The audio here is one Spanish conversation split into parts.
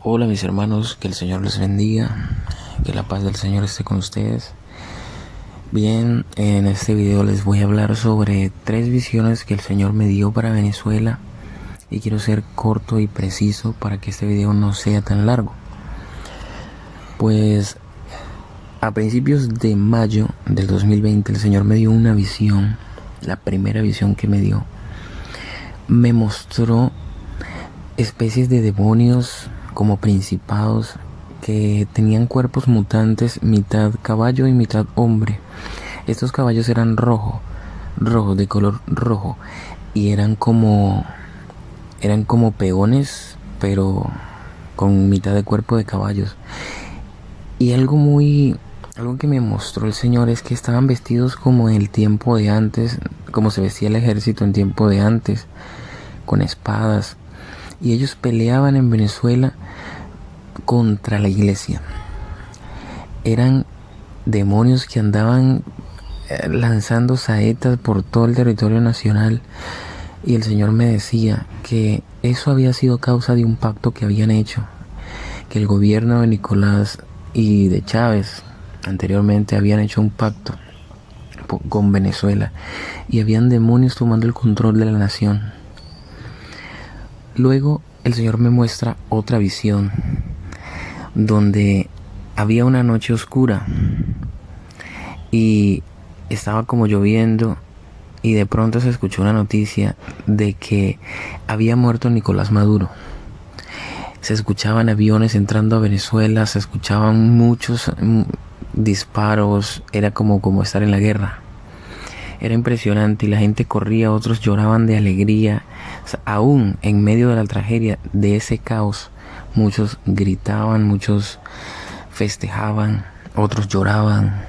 Hola mis hermanos, que el Señor les bendiga, que la paz del Señor esté con ustedes. Bien, en este video les voy a hablar sobre 3 visiones que el Señor me dio para Venezuela y quiero ser corto y preciso para que este video no sea tan largo. Pues a principios de mayo del 2020 el Señor me dio una visión, la primera visión que me dio. Me mostró especies de demonios como principados que tenían cuerpos mutantes, mitad caballo y mitad hombre. Estos caballos eran rojos, de color rojo, y eran como peones, pero con mitad de cuerpo de caballos. Y algo que me mostró el Señor es que estaban vestidos como en el tiempo de antes, como se vestía el ejército en tiempo de antes, con espadas. Y ellos peleaban en Venezuela contra la iglesia. Eran demonios que andaban lanzando saetas por todo el territorio nacional. Y el Señor me decía que eso había sido causa de un pacto que habían hecho, que el gobierno de Nicolás y de Chávez anteriormente habían hecho un pacto con Venezuela y habían demonios tomando el control de la nación. Luego el Señor me muestra otra visión donde había una noche oscura y estaba como lloviendo y de pronto se escuchó una noticia de que había muerto Nicolás Maduro. Se escuchaban aviones entrando a Venezuela, se escuchaban muchos disparos, era como estar en la guerra. Era impresionante y la gente corría, otros lloraban de alegría. O sea, aún en medio de la tragedia, de ese caos, muchos gritaban, muchos festejaban, otros lloraban.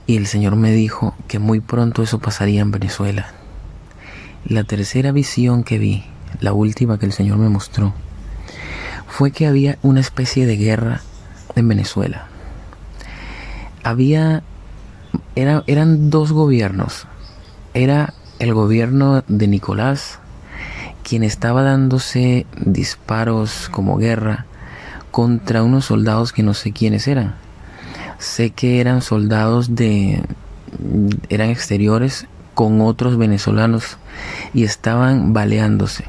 Y el Señor me dijo que muy pronto eso pasaría en Venezuela. La tercera visión que vi, la última que el Señor me mostró, fue que había una especie de guerra en Venezuela. Eran dos gobiernos. Era el gobierno de Nicolás, quien estaba dándose disparos como guerra contra unos soldados que no sé quiénes eran. Sé que eran soldados eran exteriores con otros venezolanos y estaban baleándose.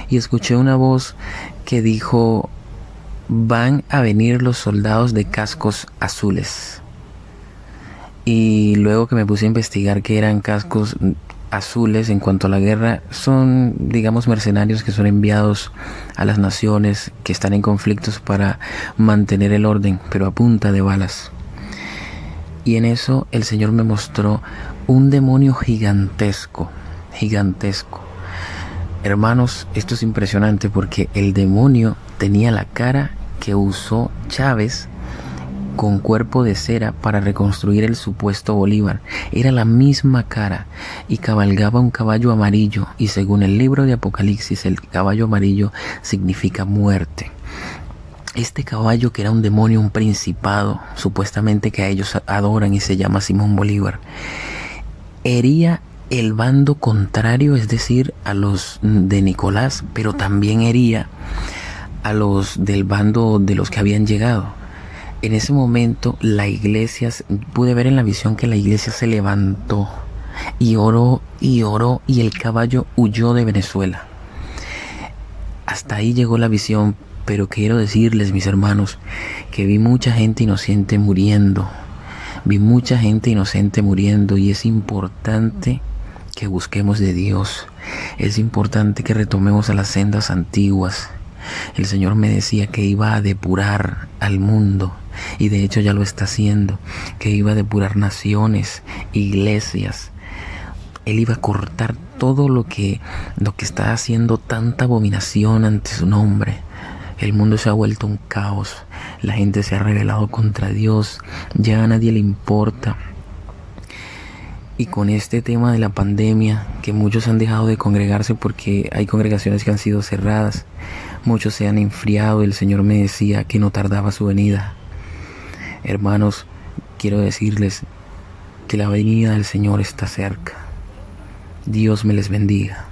Y escuché una voz que dijo: van a venir los soldados de cascos azules. Y luego que me puse a investigar qué eran cascos azules en cuanto a la guerra, son, digamos, mercenarios que son enviados a las naciones que están en conflictos para mantener el orden, pero a punta de balas. Y en eso el Señor me mostró un demonio gigantesco. Hermanos, esto es impresionante porque el demonio tenía la cara que usó Chávez con cuerpo de cera para reconstruir el supuesto Bolívar. Era la misma cara y cabalgaba un caballo amarillo, y según el libro de Apocalipsis, el caballo amarillo significa muerte. Este caballo, que era un demonio, un principado, supuestamente que a ellos adoran y se llama Simón Bolívar, hería el bando contrario, es decir, a los de Nicolás, pero también hería a los del bando de los que habían llegado. En ese momento la iglesia, pude ver en la visión que la iglesia se levantó y oró y el caballo huyó de Venezuela. Hasta ahí llegó la visión, pero quiero decirles, mis hermanos, que vi mucha gente inocente muriendo. Y es importante que busquemos de Dios. Es importante que retomemos a las sendas antiguas. El Señor me decía que iba a depurar al mundo, y de hecho ya lo está haciendo, que iba a depurar naciones, iglesias. Él iba a cortar todo lo que está haciendo tanta abominación ante su nombre. El mundo se ha vuelto un caos, la gente se ha rebelado contra Dios, ya a nadie le importa. Y con este tema de la pandemia, que muchos han dejado de congregarse porque hay congregaciones que han sido cerradas, muchos se han enfriado. El Señor me decía que no tardaba su venida. Hermanos, quiero decirles que la venida del Señor está cerca. Dios me les bendiga.